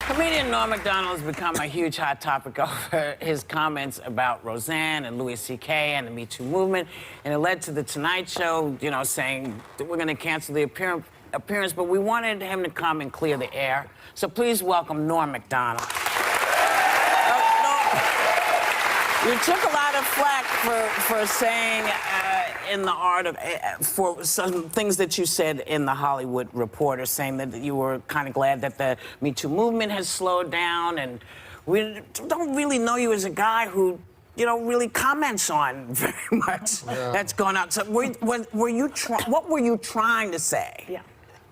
Comedian Norm MacDonald has become a huge hot topic over his comments about Roseanne and Louis C.K. and the Me Too movement. And it led to The Tonight Show, you know, saying that we're going to cancel the appearance, but we wanted him to come and clear the air. So please welcome Norm MacDonald. You took a lot of flack for saying in the art of, for some things that you said in the Hollywood Reporter, saying that you were kind of glad that the Me Too movement has slowed down, and we don't really know you as a guy who, you know, really comments on very much that's going on. So what were you trying to say? Yeah.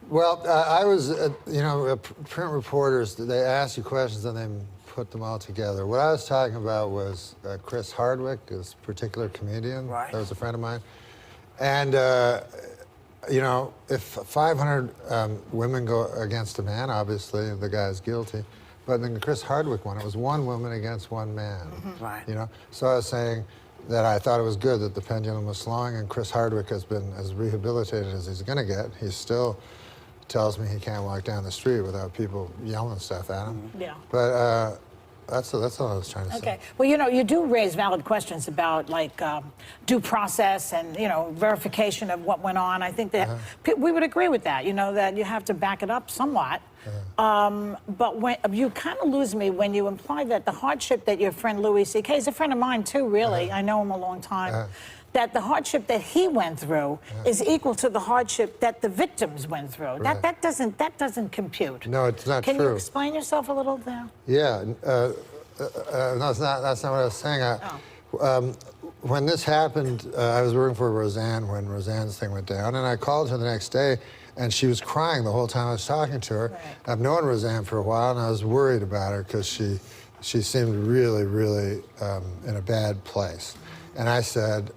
Well, I was, you know, print reporters, they ask you questions and they put them all together. What I was talking about was Chris Hardwick, this particular comedian. Right. That was a friend of mine. And, you know, if 500 women go against a man, obviously the guy's guilty. But then the Chris Hardwick one, it was one woman against one man. Mm-hmm. Right. You know? So I was saying that I thought it was good that the pendulum was swung, and Chris Hardwick has been as rehabilitated as he's going to get. He still tells me he can't walk down the street without people yelling stuff at him. Mm-hmm. Yeah. But that's all I was trying to say. Okay. Well, you know, you do raise valid questions about, like, due process and, you know, verification of what went on. I think that we would agree with that, you know, that you have to back it up somewhat. But when you kind of lose me when you imply that the hardship that your friend Louis C.K. is a friend of mine, too, really. I know him a long time. That the hardship that he went through is equal to the hardship that the victims went through. Right. That doesn't compute. No, it's not true. Can you explain yourself a little there? Yeah, no, that's not what I was saying. When this happened, I was working for Roseanne when Roseanne's thing went down, and I called her the next day, and she was crying the whole time I was talking to her. Right. I've known Roseanne for a while, and I was worried about her because she seemed really, really in a bad place. And I said,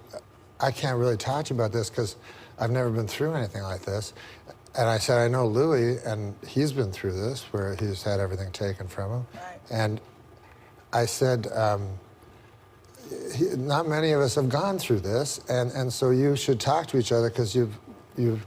I can't really talk to you about this because I've never been through anything like this. And I said, I know Louis, and he's been through this, where he's had everything taken from him. Right. And I said, not many of us have gone through this, and so you should talk to each other because and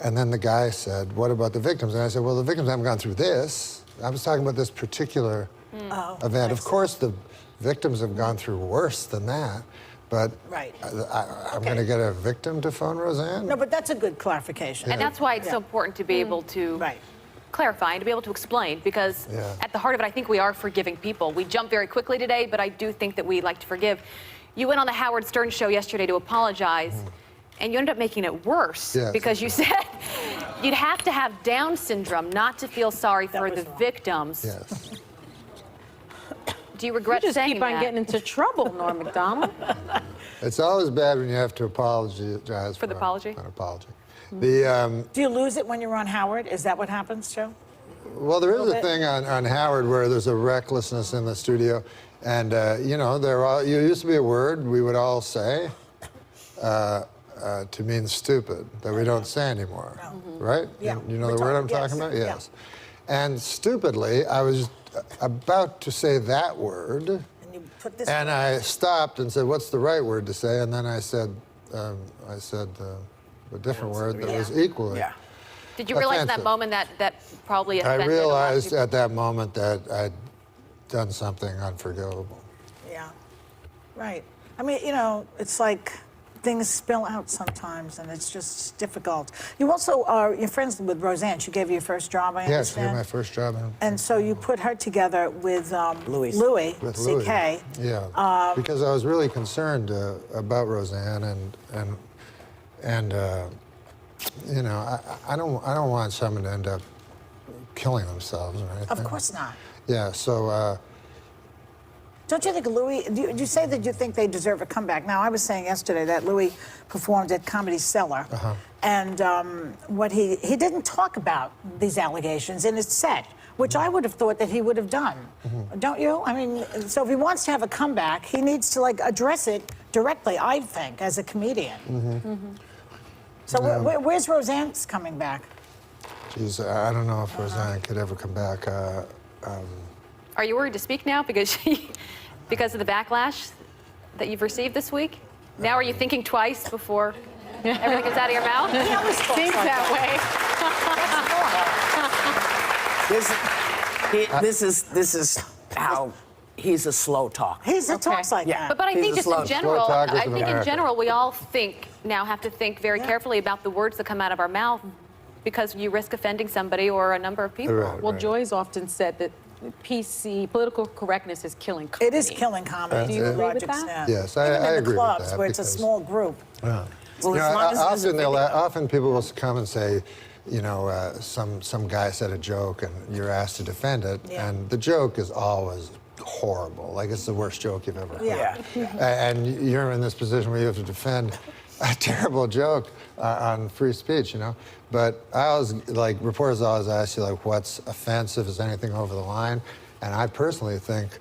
then the guy said, what about the victims? And I said, well, the victims haven't gone through this. I was talking about this particular event. Of course, the victims have gone through worse than that. But I'm going to get a victim to phone Roseanne? No, but that's a good clarification. Yeah. And that's why it's so important to be able to clarify and to be able to explain, because at the heart of it, I think we are forgiving people. We jump very quickly today, but I do think that we like to forgive. You went on the Howard Stern show yesterday to apologize, and you ended up making it worse because you said you'd have to have Down syndrome not to feel sorry for the victims. Yes. Do you regret saying that? You just keep on getting into trouble, Norm MacDonald. It's always bad when you have to apologize for the apology. An apology. Do you lose it when you're on Howard? Is that what happens, Joe? Well, there is a thing on Howard where there's a recklessness in the studio, and you know, you used to be a word we would all say to mean stupid that we don't say anymore, right? Yeah. You know the word I'm talking about? Yes. And stupidly, I was about to say that word, and I stopped and said, what's the right word to say? And then I said a different word that was equally Did you realize in that moment that probably offended I realized at that moment that I'd done something unforgivable. Yeah, right. I mean, you know, it's like things spill out sometimes, and it's just difficult. You also are, you're friends with Roseanne. She gave you your first job, I Yes, understand. she gave my first job. And so you put her together with Louis C.K. Yeah, because I was really concerned about Roseanne, and you know, I don't want someone to end up killing themselves or anything. Of course not. Yeah, so. Don't you think Louis, do you say that you think they deserve a comeback? Now, I was saying yesterday that Louis performed at Comedy Cellar, and what he didn't talk about these allegations in his set, which I would have thought that he would have done. Don't you? I mean, so if he wants to have a comeback, he needs to, like, address it directly, I think, as a comedian. So where's Roseanne's coming back? Geez, I don't know if Roseanne could ever come back. Are you worried to speak now because of the backlash that you've received this week? Now are you thinking twice before everything comes out of your mouth? Seems that way. This is how he's a slow talker. He's a talks like that. But I think just in general, we all have to think very carefully about the words that come out of our mouth, because you risk offending somebody or a number of people. Right, well, Joy's often said that PC, political correctness, is killing comedy. It is killing comedy. Do you agree with that? Extent. Yes, Even I in agree the clubs with that. where it's a small group. Yeah. Well, You know, as long as there's a video. often people will come and say, you know, some guy said a joke and you're asked to defend it, and the joke is always horrible. Like, it's the worst joke you've ever heard. Yeah. And you're in this position where you have to defend a terrible joke on free speech, you know. But I always, like, reporters always ask you, like, what's offensive? Is anything over the line? And I personally think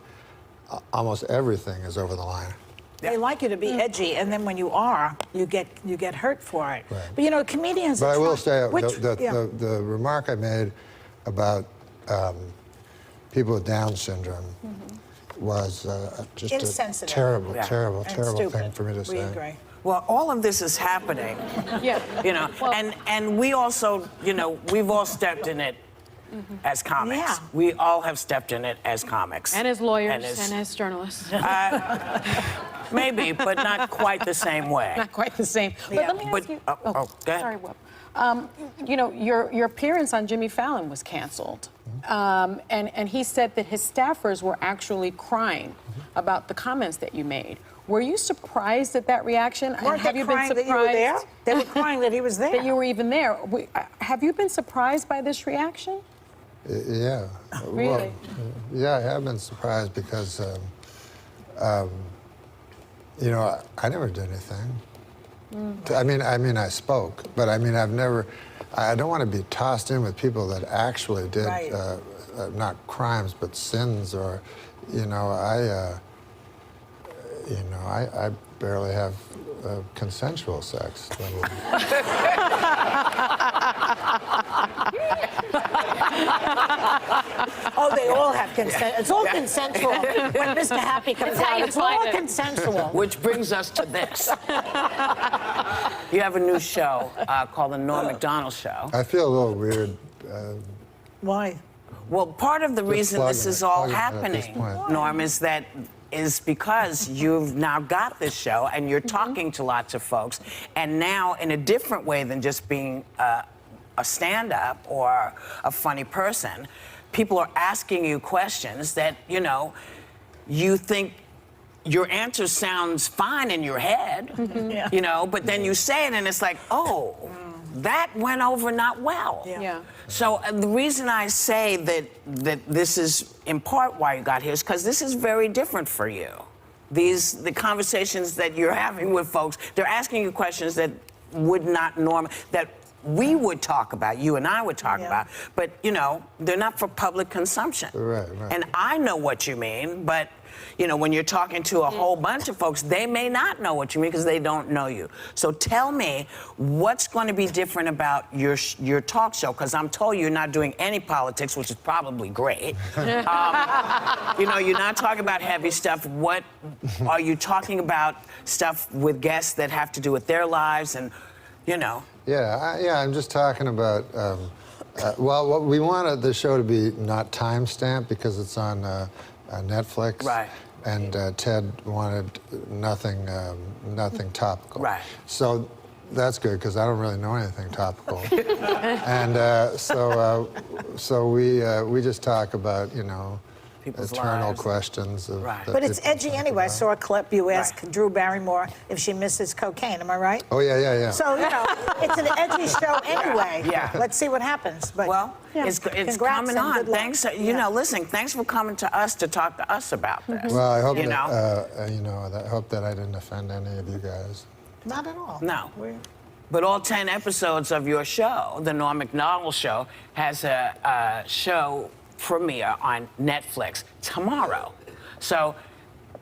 almost everything is over the line. They like you to be edgy, and then when you are, you get hurt for it. Right. But you know, comedians. But I will say Which, the remark I made about people with Down syndrome was just a Insensitive. terrible, Yeah. terrible, and terrible stupid. thing for me to say. We agree. Well, all of this is happening, Yeah. you know, and we also, you know, we've all stepped in it as comics. Yeah. We all have stepped in it as comics. And as lawyers And and as journalists. maybe, but not quite the same way. Not quite the same. But let me But- ask you. go ahead. Sorry, Webb. You know, your appearance on Jimmy Fallon was canceled. And he said that his staffers were actually crying about the comments that you made. Were you surprised at that reaction? Weren't Have they you been crying surprised that you were there? They were crying that he was there. that you were even there? Have you been surprised by this reaction? Yeah. Really? Well, yeah, I have been surprised because, you know, I never did anything. I mean, I spoke, but I mean, I don't want to be tossed in with people that actually did, Right. not crimes, but sins, or, you know, I barely have consensual sex. Oh, they all have consent. It's all consensual. When Mr. Happy comes That's how out, you it's all define it. consensual. Which brings us to this. You have a new show called The Norm MacDonald Show. I feel a little weird. Why? Well, part of the reason this is all plugging it at this happening, point. Norm, is because you've now got this show and you're talking to lots of folks, and now in a different way than just being a stand-up or a funny person, people are asking you questions that, you know, you think your answer sounds fine in your head, you know, but then you say it and it's like, oh, that went over not well. Yeah. So the reason I say that this is in part why you got here is because this is very different for you. The conversations that you're having with folks, they're asking you questions that would not that we would talk about, you and I would talk about, but, you know, they're not for public consumption. Right. And I know what you mean, but, you know, when you're talking to a whole bunch of folks, they may not know what you mean because they don't know you. So tell me, what's going to be different about your talk show? Because I'm told you're not doing any politics, which is probably great. You know, you're not talking about heavy stuff. What are you talking about? Stuff with guests that have to do with their lives and, you know. Yeah, I'm just talking about, well, we wanted the show to be not time-stamped because it's on Netflix. Right. And Ted wanted nothing topical. Right. So that's good because I don't really know anything topical. And so we just talk about, you know, People's eternal lives. questions of. Right. that But it's people edgy think anyway. I about. saw a clip. You asked Right. Drew Barrymore if she misses cocaine. Am I right? Oh yeah. So, you know, it's an edgy show anyway. Yeah. Let's see what happens. But Well, yeah. it's Congrats coming and on. good luck. Thanks. You know, listen, thanks for coming to us to talk to us about this. Well, I hope You I hope that I didn't offend any of you guys. Not at all. No. We're- But all 10 episodes of your show, The Norm MacDonald Show, has a show premiere on Netflix tomorrow. So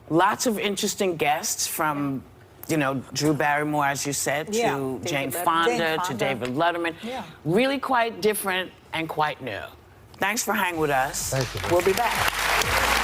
lots of interesting guests from, you know, Drew Barrymore, as you said, Yeah. to Jane Jane Fonda, to Fonda. David Letterman. Yeah. Really quite different and quite new. Thanks for hanging with us. Thank you. We'll be back.